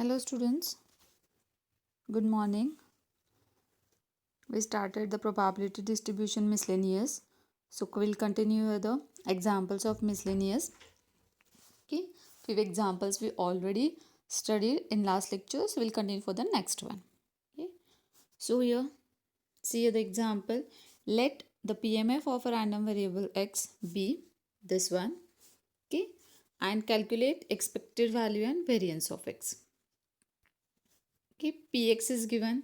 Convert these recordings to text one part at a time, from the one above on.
Hello students, good morning. We started the probability distribution miscellaneous. So we'll continue with the examples of miscellaneous. Okay, few examples we already studied in last lecture. So we'll continue for the next one. Okay, so here see the example. Let the PMF of a random variable x be this one. Okay, and calculate expected value and variance of x. Okay, Px is given,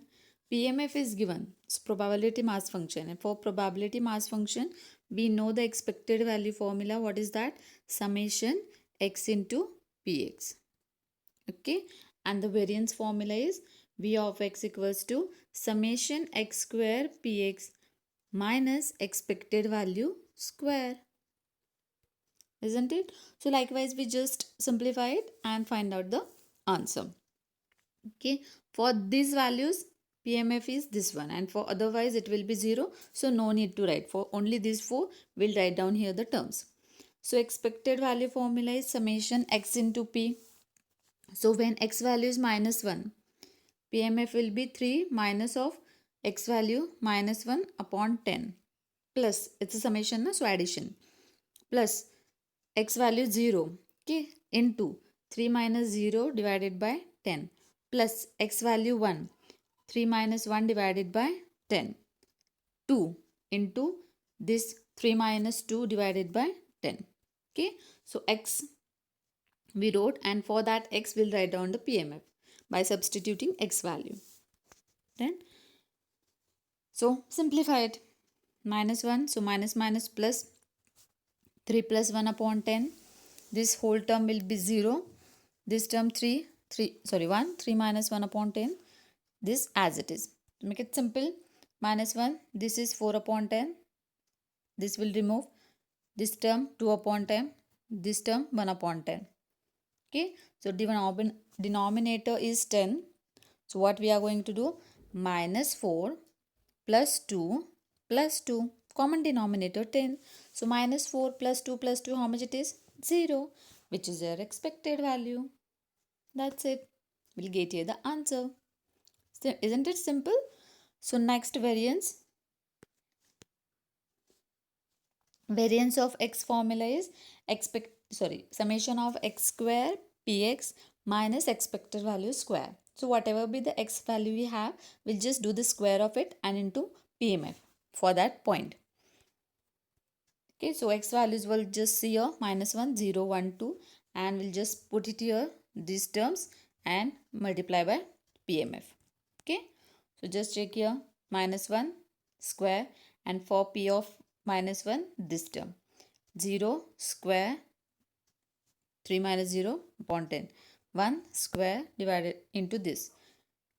PMF is given. It's probability mass function. And for probability mass function, we know the expected value formula. What is that? Summation x into Px. Okay, and the variance formula is V of x equals to summation x square Px minus expected value square. Isn't it? So likewise, we just simplify it and find out the answer. Okay, for these values PMF is this one, and for otherwise it will be 0, so no need to write. For only these four, we'll write down here the terms. So expected value formula is summation x into p. So when x value is minus 1, PMF will be 3 minus of x value minus 1 upon 10 plus, it's a summation, so addition, plus x value 0, okay, into 3 minus 0 divided by 10 plus x value 1, 3 minus 1 divided by 10, 2 into this 3 minus 2 divided by 10. Okay, so x we wrote, and for that x we'll write down the PMF by substituting x value. Then so simplify it. Minus 1, so minus minus plus 3 plus 1 upon 10. This whole term will be 0. This term 1, 3 minus 1 upon 10. This as it is. To make it simple, minus 1, this is 4 upon 10. This will remove. This term 2 upon 10. This term 1 upon 10. Okay, so denominator is 10. So what we are going to do? Minus 4 plus 2 plus 2. Common denominator 10. So minus 4 plus 2 plus 2, how much it is? 0, which is your expected value. That's it. We'll get here the answer. So, isn't it simple? So next variance. Variance of x formula is summation of x square px minus expected value square. So whatever be the x value we have, we'll just do the square of it and into PMF for that point. Okay, so x values will just see here minus 1, 0, 1, 2, and we'll just put it here, these terms, and multiply by PMF. Okay, so just check here minus 1 square, and for P of minus 1, this term 0 square 3 minus 0 upon 10, 1 square divided into this,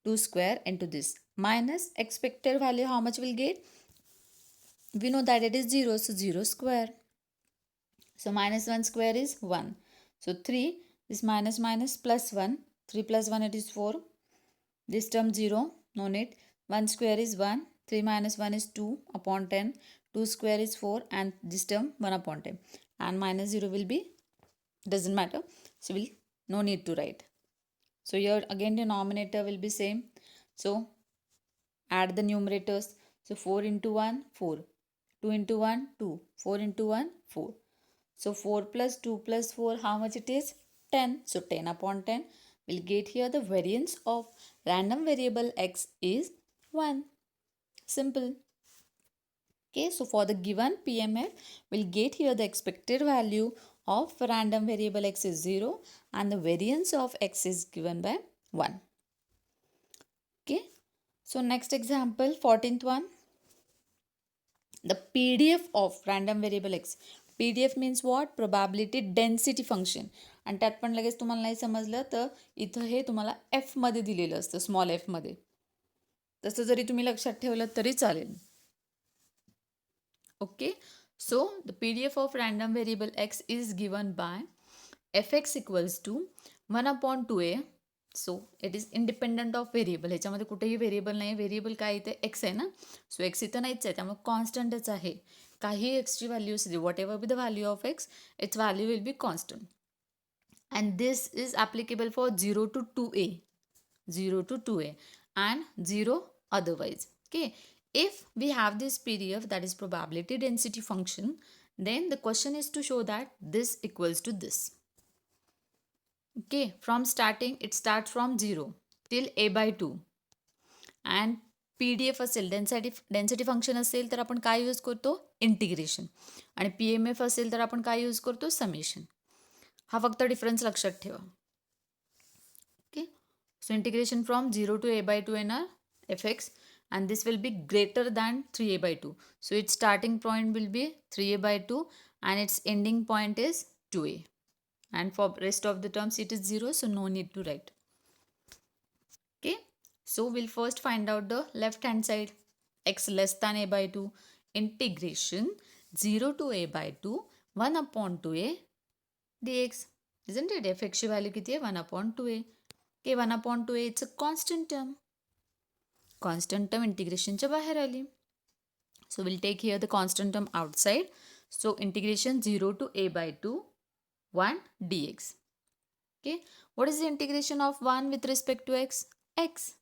2 square into this, minus expected value, how much we'll get? We know that it is 0, so 0 square. So minus 1 square is 1. So 3 is minus minus plus 1. 3 plus 1 it is 4. This term 0, no need. 1 square is 1. 3 minus 1 is 2 upon 10. 2 square is 4, and this term 1 upon 10. And minus 0 will be, doesn't matter. So we'll no need to write. So here again denominator will be same. So add the numerators. So 4 into 1, 4. 2 into 1, 2. 4 into 1, 4. So 4 plus 2 plus 4, how much it is? 10. So 10 upon 10. We'll get here the variance of random variable x is 1. Simple. Okay, so for the given PMF, we'll get here the expected value of random variable x is 0, and the variance of x is given by 1. Okay, so next example, 14th one. The PDF of random variable x. PDF means what? Probability density function. आणि त्यात पण लगेच तुम्हाला नाही समजलं तर इथं हे तुम्हाला F मध्ये दिलेलं असतं, स्मॉल F मध्ये. तसं जरी तुम्ही लक्षात ठेवलं तरी चालेल. Okay, so the PDF of random variable x is given by fx equals to 1 upon 2a. So it is independent of variable. ह्याच्यामध्ये कुठेही व्हेरिएबल नाही. व्हेरिएबल काय इथे एक्स आहे ना, सो एक्स इथं नाहीच आहे, त्यामुळे कॉन्स्टंटच आहे. काही एक्सची व्हॅल्यू असते, what ever be the value of x, it's value will be constant. And this is applicable for 0 to 2a. 0 to 2a and 0 otherwise. Okay, if we have this PDF, that is probability density function, then the question is to show that this equals to this. Okay, from starting, it starts from 0 till a by 2 and PDF असेल, density function असेल तर आपण काय use करतो, integration, आणि PMF असेल तर आपण काय यूज करतो, समेशन. हा फक्त डिफरन्स लक्षात ठेवा. Okay, so integration from 0 to a by 2 येणार fx, and this will be greater than 3a by 2. So its starting point will be 3a by 2 and its ending point is 2a. And for rest of the terms it is 0, so no need to write. Okay, so we'll first find out the left hand side. X less than a by 2, integration 0 to a by 2 1 upon 2a dx. Isn't it? fx ची value किती आहे, 1 upon 2a. Okay, 1 upon 2a, it's a constant term. Constant term integration च्या बाहेर आली. So we'll take here the constant term outside. So integration 0 to a by 2 1 dx. Okay, what is the integration of 1 with respect to x? X.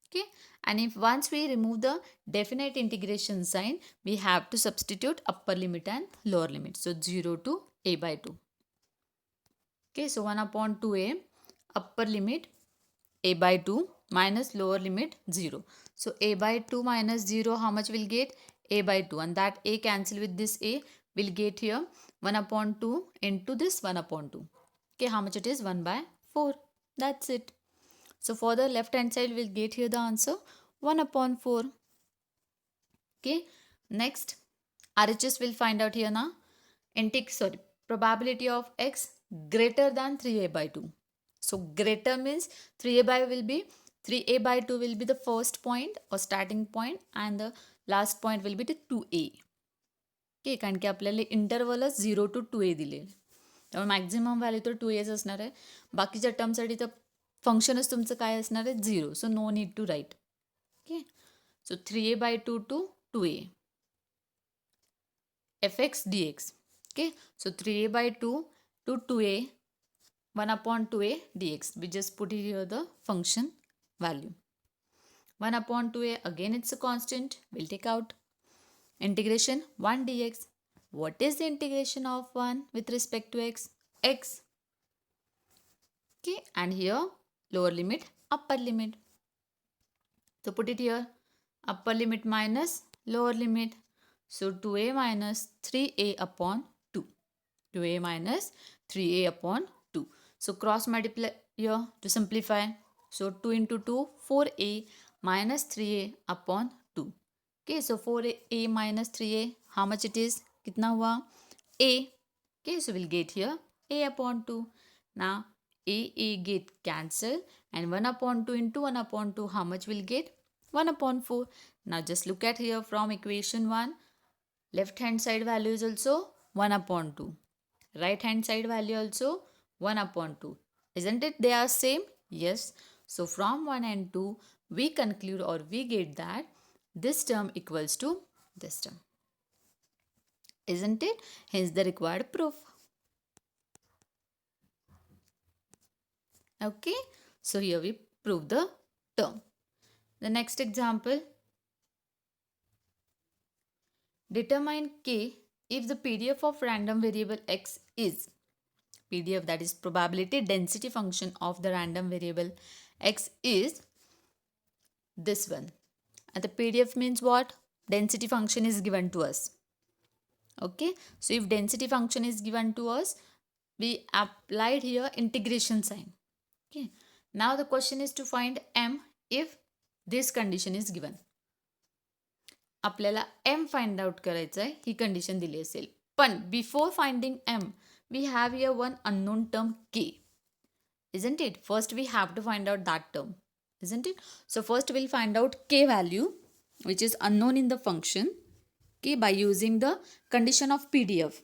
Okay, and if once we remove the definite integration sign, we have to substitute upper limit and lower limit. So 0 to a by 2. Okay, so 1 upon 2a, upper limit a by 2 minus lower limit 0. So a by 2 minus 0, how much will get? A by 2, and that a cancel with this a, will get here 1 upon 2 into this 1 upon 2. Okay, how much it is? 1 by 4. That's it. So for the left hand side, we'll get here the answer 1 upon 4. Okay, next RHS will find out here now. Probability of x greater than 3a by 2. So greater means 3a by 2 will be the first point or starting point, and the last point will be the 2a. Okay, कारण की आपल्याला इंटरवलच 0 to 2a दिले, त्यामुळे maximum value तर 2aच असणार आहे. बाकीच्या टर्मसाठी तर फंक्शनच तुमचं काय असणार आहे, 0. So no need to write. Okay, so 3a by 2 to 2a fx dx. Okay, so 3a by 2 to 2a 1 upon 2a dx. We just put here the function value. 1 upon 2a, again it's a constant, we'll take out. Integration 1 dx. What is the integration of 1 with respect to x? X. Okay, and here lower limit, upper limit. So put it here, upper limit minus lower limit. So 2a minus 3a upon 2. 2a minus 3a upon 2. So cross multiply here to simplify. So 2 into 2, 4a minus 3a upon 2. Okay, so 4a minus 3a, how much it is? Kitna hua? A. Okay, so we'll get here a upon 2. Now a get cancel, and 1 upon 2 into 1 upon 2, how much will get? 1 upon 4. Now just look at here from equation 1. Left hand side value is also 1 upon 2. Right hand side value also 1 upon 2. Isn't it? They are same? Yes. So from 1 and 2, we conclude or we get that this term equals to this term. Isn't it? Hence the required proof. Okay. So here we prove the term. The next example. Determine K if the PDF of random variable x is PDF, that is probability density function of the random variable x, is this one. And the PDF means what? Density function is given to us. Okay, so if density function is given to us, we applied here integration sign. Okay, now the question is to find m if this condition is given. आपल्याला m find out करायचं आहे, ही condition दिली असेल. पण before finding m, we have here one unknown term k. Isn't it? First we have to find out that term. Isn't it? So first we'll find out k value, which is unknown in the function, okay, by using the condition of PDF.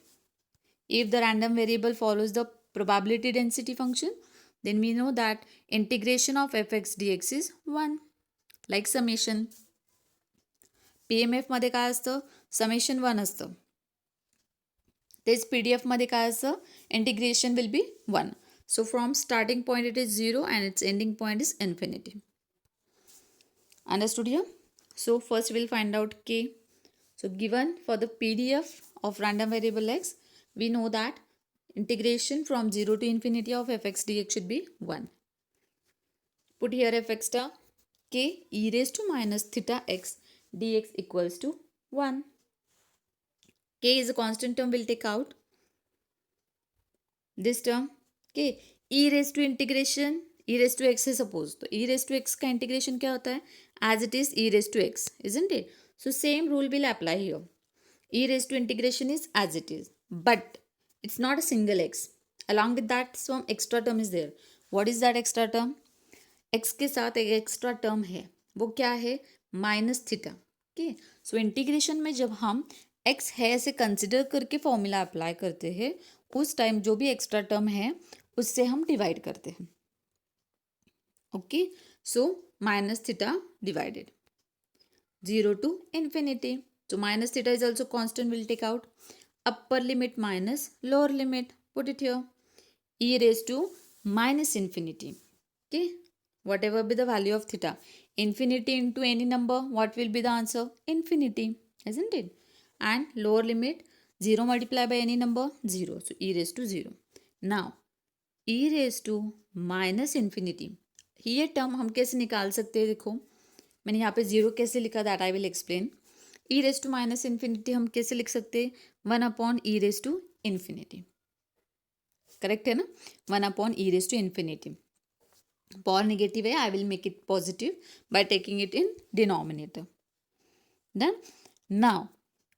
If the random variable follows the probability density function, then we know that integration of fx dx is 1, like summation. PMF मध्ये काय असतं? Summation 1 असतं. तेच PDF मध्ये काय असतं? Integration will be 1. So from starting point it is 0 and its ending point is infinity. Understood here? So first we'll find out k. So given for the PDF of random variable x, we know that integration from 0 to infinity of fx dx should be 1. Put here fx star k e raised to minus theta x dx equals to 1. K is a constant term, we'll take out this term. k e raised to integration e raised to x है suppose, तो e raised to x का integration क्या होता है? As it is e raised to x, isn't it? So same rule will apply here. E raised to integration is as it is, but it's not a single x. Along with that some extra term is there. What is that extra term? x के साथ एक extra term है, वो क्या है? Minus theta. Okay, so integration में जब हम x है ऐसे कंसिडर करके फॉर्मूला अप्लाई करते हैं, उस टाइम जो भी एक्स्ट्रा टर्म है उससे हम डिवाइड करते हैं. Okay, so minus theta divided 0 to infinity. So minus theta is also constant, we'll take out. Upper limit minus lower limit, put it here. E raised to minus infinity. Okay, whatever be the value of theta, infinity into any number, what will be the answer? Infinity, isn't it? And lower limit 0 multiplied by any number, 0. So e raised to 0. Now e raised to minus infinity, ये term हम कैसे निकाल सकते हैं? देखो मैंने यहाँ पे 0 कैसे लिखा, that I will explain. E raise to minus infinity हम कैसे लिख सकते हैं? 1 upon e raise to infinity. Correct है ना? 1 upon e raise to infinity. Power negative है, I will make it positive by taking it in denominator. Then now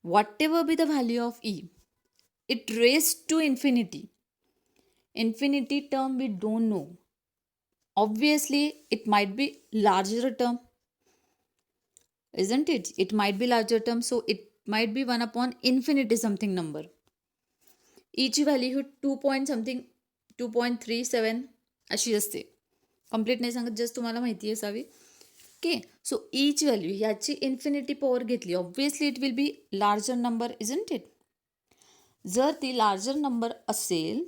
whatever be the value of e, it raise to infinity. Infinity term we don't know. Obviously it might be larger term, isn't it? It might be larger term, so it might be 1 upon infinity something number. Each value 2 point something 2.37 अशी असते. Complete नाही सांगत, just तुम्हाला माहिती असावी. Okay, so each value ह्याची infinity power घेतली, obviously it will be larger number, isn't it? जर ती लार्जर नंबर असेल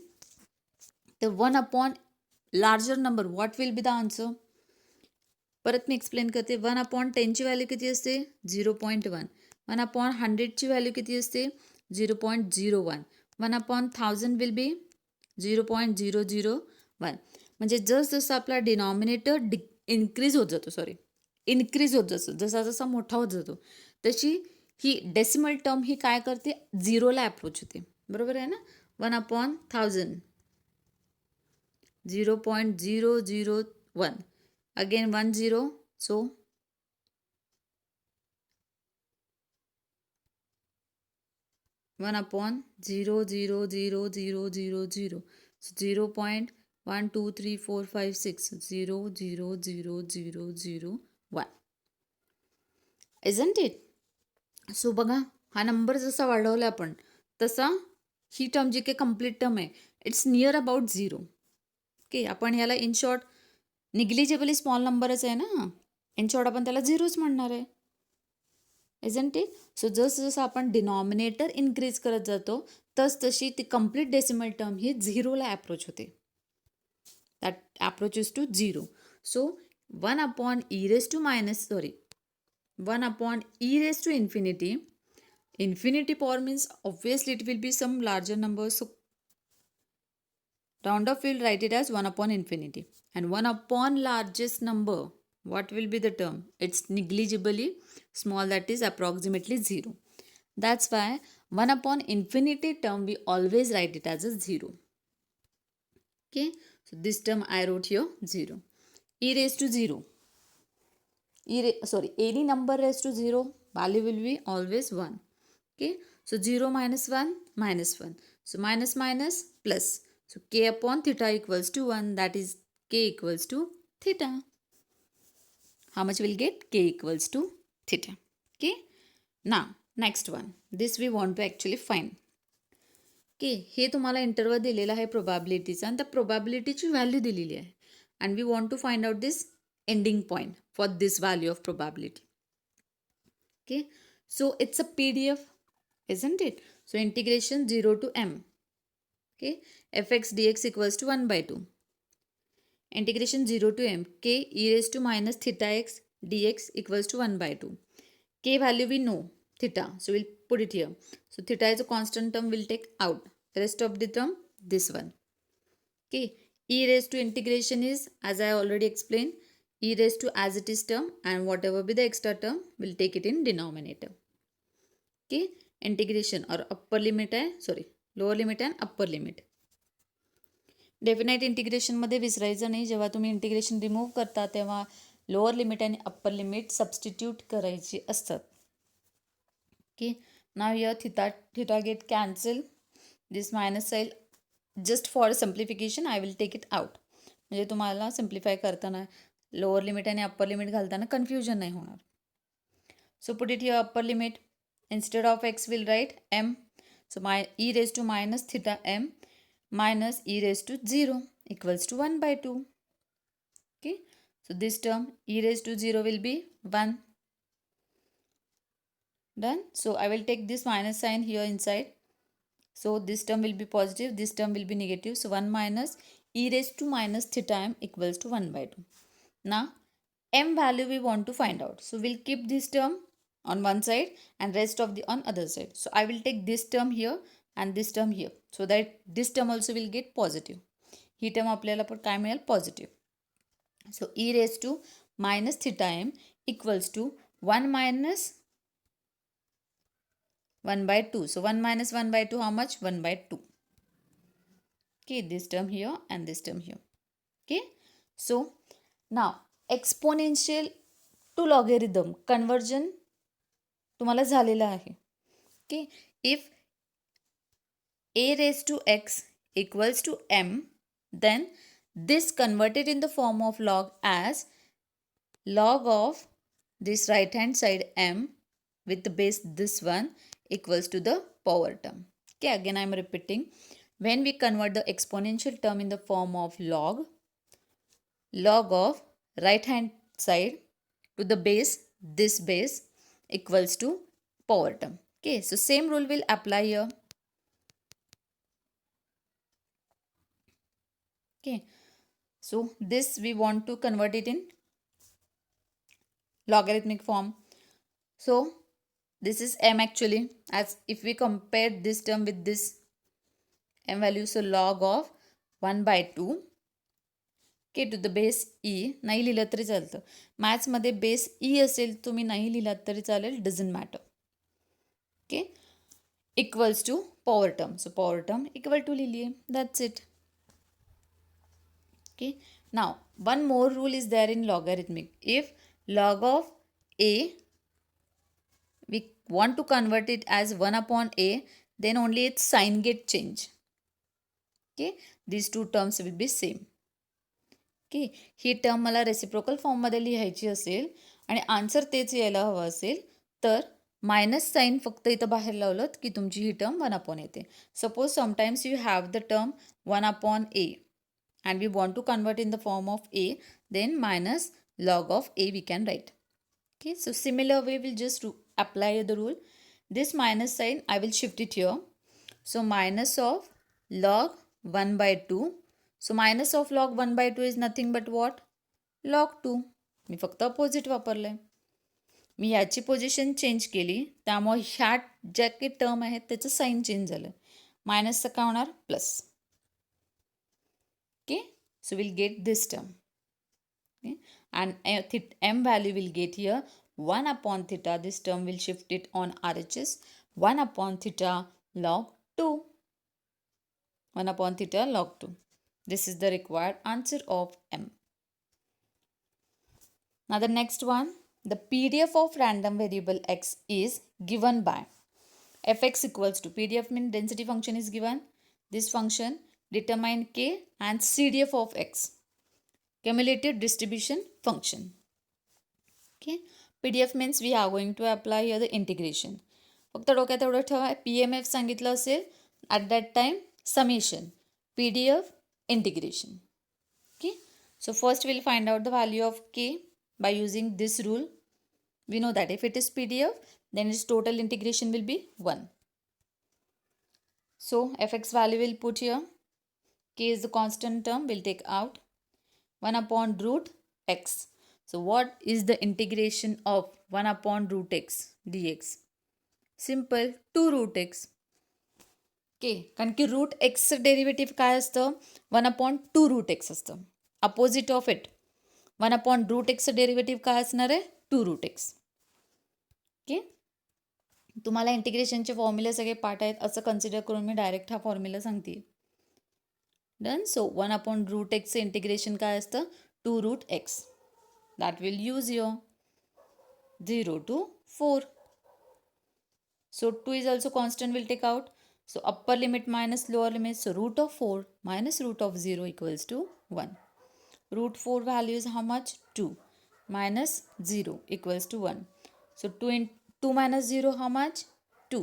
तर 1 upon larger number, what will be the answer? परत मी एक्सप्लेन करते. 1 अपॉन 10ची व्हॅल्यू किती असते? 0.1. 1 अपॉन 100ची व्हॅल्यू किती असते? 0.01. 1 अपॉन 1000 विल बी 0.001. म्हणजे जसं आपला डिनॉमिनेटर इन्क्रीज होत जातो, इन्क्रीज होत जातो, जसा जसा मोठा होत जातो, तशी ही डेसिमल टर्म ही काय करते? 0ला अप्रोच होते. बरोबर आहे ना? 1 upon 1000 0.001. Again 1 0, so 1 upon 0.00000. So 0.12345 0.00001, isn't it? सो बघा, हा नंबर जसा वाढवला आपण तसा ही टर्म जी काही कंप्लीट टर्म आहे, इट्स नियर अबाउट 0. ओके, आपण याला इन शॉर्ट निग्लिजिबली स्मॉल नंबरच आहे ना, इन शॉर्ट आपण त्याला 0च म्हणणार आहे, इजंट इट? सो जसं जसं आपण डिनॉमिनेटर इन्क्रीज करत जातो तशी ती कंप्लीट डेसिमल टर्म ही 0ला अप्रोच होते. That approaches to 0. So 1 upon e raise to minus 1 upon e raised to infinity. Infinity power means obviously it will be some larger number. So round off we'll write it as 1 upon infinity. And 1 upon largest number, what will be the term? It's negligibly small, that is approximately 0. That's why 1 upon infinity term we always write it as a 0. Okay, so this term I wrote here 0. E raised to 0. Any number raised to 0, value will be always 1. Okay, so 0 minus 1 minus 1. So minus minus plus. So k upon theta equals to 1, that is k equals to theta. How much we'll get? K equals to theta. Okay, now next one. This we want to actually find. Okay, हे तुम्हाला interval दिलेला आहे प्रोबॅबिलिटीचा, आणि त्या प्रोबॅबिलिटीची value दिलेली आहे, and we want to find out this ending point for this value of probability. Okay, so it's a PDF, isn't it? So integration 0 to m. Okay, fx dx equals to 1 by 2. Integration 0 to m k e raised to minus theta x dx equals to 1 by 2. K value we know, theta, so we'll put it here. So theta is a constant term, we'll take out. Rest of the term, this one. Okay, e raised to integration is, as I already explained, e raised to as it is term, and whatever be the extra term, we'll take it in denominator. Okay, integration or upper limit lower limit and upper limit. Definite इंटिग्रेशनमध्ये विसरायचं नाही, जेव्हा तुम्ही integration remove करता तेव्हा lower limit आणि upper limit substitute करायची असतात. Okay, now here theta get cancel, this minus sign just for simplification I will take it out. म्हणजे तुम्हाला सिम्प्लिफाय करताना लोअर लिमिट आणि अप्पर लिमिट घालताना कन्फ्युजन नाही होणार. So put it here upper limit, instead of x we'll write m, so my e raised to minus theta m minus e raised to 0 equals to 1 by 2. Okay, so this term e raised to 0 will be 1. Done. So I will take this minus sign here inside, so this term will be positive, this term will be negative, so 1 minus e raised to minus theta m equals to 1 by 2. Now m value we want to find out, so we'll keep this term on one side and rest of the on other side. So I will take this term here and this term here, so that this term also will get positive. He term आपल्याला पण काय मिळेल, positive. So e raised to minus theta m equals to 1 minus 1 by 2. So 1 minus 1 by 2, how much? 1 by 2. Okay, this term here and this term here. Okay, so now exponential to logarithm conversion तुम्हाला झालेला आहे. Okay, if a raised to x equals to m, then this converted in the form of log as log of this right hand side m with the base this one equals to the power term. Okay, again I am repeating, when we convert the exponential term in the form of log of right hand side to the base, this base equals to power term. Okay, so same rule will apply here. Okay, so this we want to convert it in logarithmic form. So this is m actually, as if we compare this term with this m value, so log of 1 by 2 के to the base ई. नाही लिहिलं तरी चालतं, मॅथ्समध्ये base ई असेल तुम्ही नाही लिहिलात तरी चालेल, doesn't matter. Okay, equals to power term, so power term equal to लिहिलीये, that's it. Okay, now one more rule is there in logarithmic. If log of a we want to convert it as 1 upon a, then only its sign get change. Okay, these two terms will be same. Okay, he term मला reciprocal फॉर्ममध्ये लिहायची असेल आणि answer तेच यायला हवं असेल तर मायनस साईन फक्त इथं बाहेर लावलं की तुमची ही टर्म 1 अपॉन येते. Suppose sometimes you have the term 1 upon A and we want to convert in the form of a, then minus log of a we can write. Okay, so similar way we'll just apply the rule. This minus sign I will shift it here, so minus of log 1 by 2. So minus of log 1 by 2 is nothing but what? log 2. मी फक्त opposite वापरलंय, मी याची position change केली त्यामुळे ह्या ज्या काही term आहेत त्याचं sign change झालं, मायनसचं काय होणार, plus. Okay, so we'll get this term. Okay, and m value will get here 1 upon theta, this term will shift it on RHS, 1 upon theta log 2. 1 upon theta log 2. This is the required answer of m. Now the next one, the PDF of random variable x is given by fx equals to, PDF means density function is given, this function determine k and CDF of x, cumulative distribution function. Okay, PDF means we are going to apply here the integration. फक्त डोक्यात एवढं ठेवा, PMF सांगितलं असेल at that time summation, PDF integration. Okay, so first we'll find out the value of k by using this rule. We know that if it is PDF, then its total integration will be 1. So fx value will put here, k is the constant term, we'll take out. 1 upon root x. So what is the integration of 1 upon root x dx? Simple, 2 root x. Okay, कारण की root एक्सचं derivative काय असतं? 1 upon 2 root x असतं. Opposite of it 1 upon root एक्सचं derivative काय असणार आहे? 2 रूट एक्स. ओके, तुम्हाला इंटिग्रेशनचे फॉर्म्युले सगळे पाठ आहेत असं कन्सिडर करून मी डायरेक्ट हा फॉर्म्युला सांगते. डन. सो 1 अपॉन रूट एक्सचं इंटिग्रेशन काय असतं? 2 root x. That will use your 0 to 4. So 2 is also constant, will take out. So upper limit minus lower limit. So root of 4 minus root of 0 equals to 1. Root 4 value is how much? 2 minus 0 equals to 1. So 2 minus 0 how much? 2.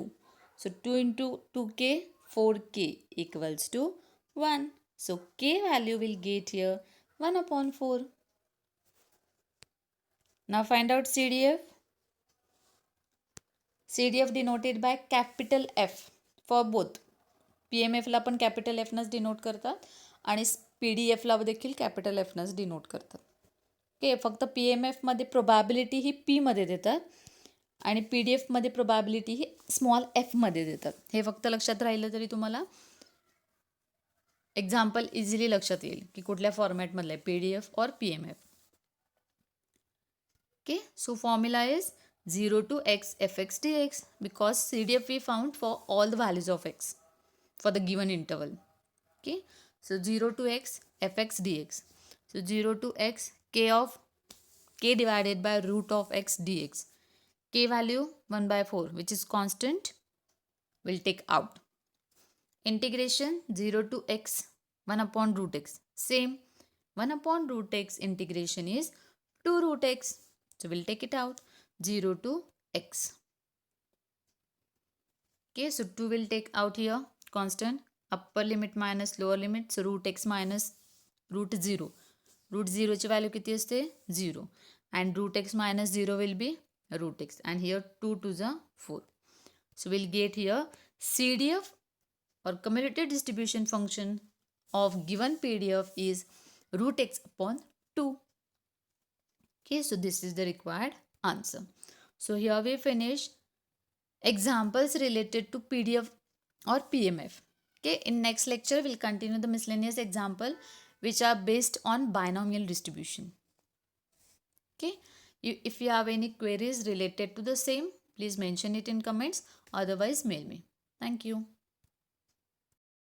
So 2 into 2k, 4k equals to 1. So k value will get here 1 upon 4. Now find out CDF. CDF denoted by capital F for both. PMFला पण capital एफनंच denote करतात आणि PDF ला देखील capital एफनंच denote करतात. Okay, फक्त PMFमध्ये probability ही Pमध्ये देतात आणि PDF मध्ये probability ही small एफमध्ये देतात. हे फक्त लक्षात राहिलं तरी तुम्हाला एक्झाम्पल इझिली लक्षात येईल की कुठल्या फॉर्मॅटमधलं आहे, PDF और PMF. Okay, so formula is 0 to x fx dx because CDF we found for all the values of x for the given interval. Okay, so 0 to x fx dx. So 0 to x k divided by root of x dx. K value 1 by 4 which is constant will take out. Integration 0 to x 1 upon root x. Same 1 upon root x integration is 2 root x. So we'll take it out. 0 to x. Okay, so 2 will take out here, constant, upper limit minus lower limit, so root x minus root 0. Root 0 ची value किती असते? 0. And root x minus 0 will be root x. And here 2 to the 4. So we'll get here CDF or cumulative distribution function of given PDF is root x upon 2. Okay, so this is the required answer. So here we finish examples related to PDF or PMF. Okay, in next lecture we'll continue the miscellaneous example which are based on binomial distribution. Okay, if you have any queries related to the same, please mention it in comments, otherwise mail me. Thank you.